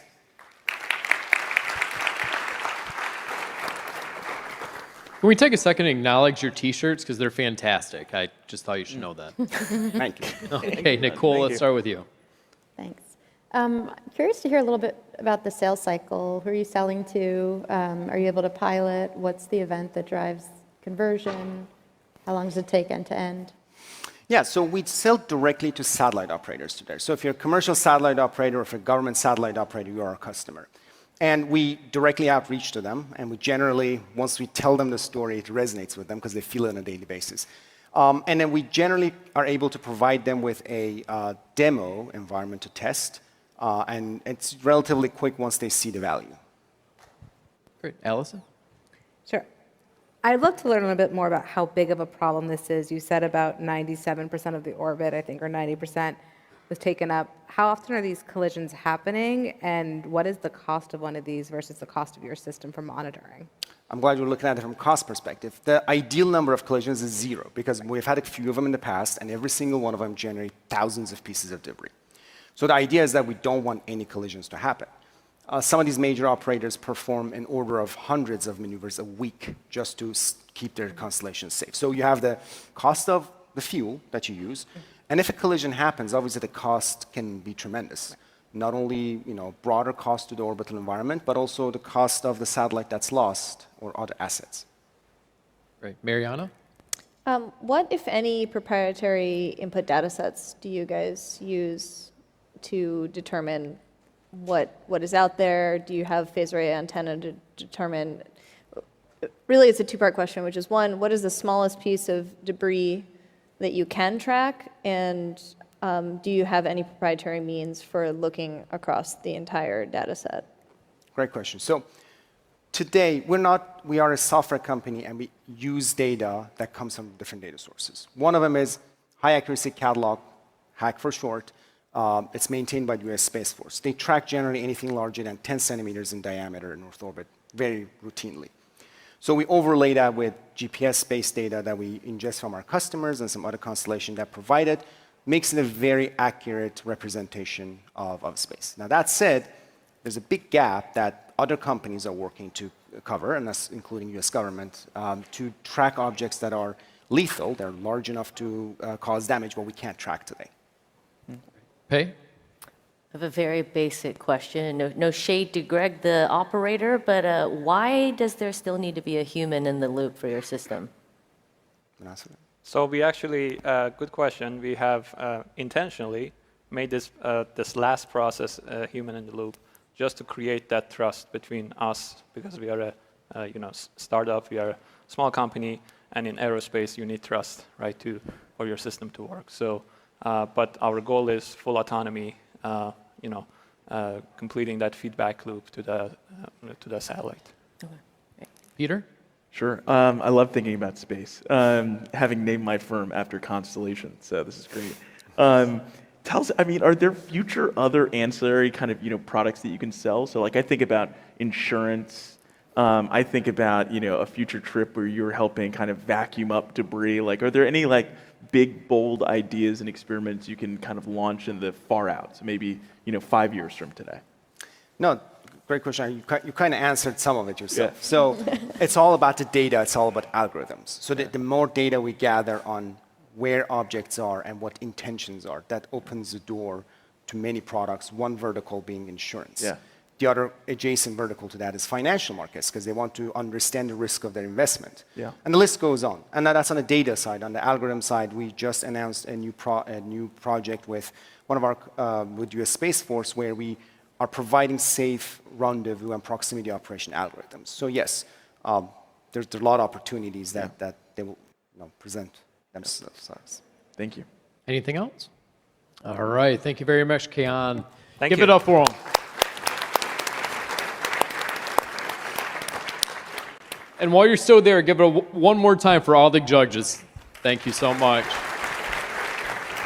Can we take a second and acknowledge your T-shirts, because they're fantastic. I just thought you should know that. Thank you. Okay, Nicole, let's start with you. Thanks. Curious to hear a little bit about the sales cycle. Who are you selling to? Are you able to pilot? What's the event that drives conversion? How long does it take end to end? Yeah, so we sell directly to satellite operators today. So if you're a commercial satellite operator or if you're a government satellite operator, you are our customer. And we directly outreach to them, and we generally, once we tell them the story, it resonates with them because they feel it on a daily basis. And then we generally are able to provide them with a demo environment to test, and it's relatively quick once they see the value. Great. Allison? Sure. I'd love to learn a little bit more about how big of a problem this is. You said about 97% of the orbit, I think, or 90% was taken up. How often are these collisions happening, and what is the cost of one of these versus the cost of your system for monitoring? I'm glad you're looking at it from a cost perspective. The ideal number of collisions is 0, because we've had a few of them in the past, and every single one of them generate thousands of pieces of debris. So the idea is that we don't want any collisions to happen. Some of these major operators perform an order of hundreds of maneuvers a week just to keep their constellations safe. So you have the cost of the fuel that you use, and if a collision happens, obviously the cost can be tremendous. Not only broader cost to the orbital environment, but also the cost of the satellite that's lost or other assets. Great. Mariana? What, if any, proprietary input data sets do you guys use to determine what is out there? Do you have phased array antenna to determine? Really, it's a two-part question, which is one, what is the smallest piece of debris that you can track? And do you have any proprietary means for looking across the entire data set? Great question. So today, we are a software company, and we use data that comes from different data sources. One of them is High Accuracy Catalog, HAC for short. It's maintained by the US Space Force. They track generally anything larger than 10 centimeters in diameter in Earth orbit very routinely. So we overlay that with GPS space data that we ingest from our customers and some other constellation that provide it, makes it a very accurate representation of space. Now that said, there's a big gap that other companies are working to cover, and that's including US government, to track objects that are lethal. They're large enough to cause damage, but we can't track today. Pei? I have a very basic question. No shade to Greg, the operator, but why does there still need to be a human in the loop for your system? So we actually, good question. We have intentionally made this last process human in the loop, just to create that trust between us, because we are a startup, we are a small company, and in aerospace you need trust, right, for your system to work. So, but our goal is full autonomy. Completing that feedback loop to the satellite. Okay. Peter? Sure. I love thinking about space. Having named my firm after constellation, so this is great. Tell us, are there future other ancillary kind of products that you can sell? So like I think about insurance. I think about a future trip where you're helping kind of vacuum up debris. Like, are there any big, bold ideas and experiments you can kind of launch in the far out, so maybe 5 years from today? No, great question. You kind of answered some of it yourself. Yeah. So it's all about the data. It's all about algorithms. So the more data we gather on where objects are and what intentions are, that opens the door to many products, one vertical being insurance. Yeah. The other adjacent vertical to that is financial markets, because they want to understand the risk of their investment. Yeah. And the list goes on. And that's on the data side. On the algorithm side, we just announced a new project with one of our with US Space Force, where we are providing safe rendezvous and proximity operation algorithms. So yes, there's a lot of opportunities that they will present themselves. Thank you. Anything else? All right. Thank you very much, Kion. Thank you. Give it up for him. And while you're still there, give it one more time for all the judges. Thank you so much.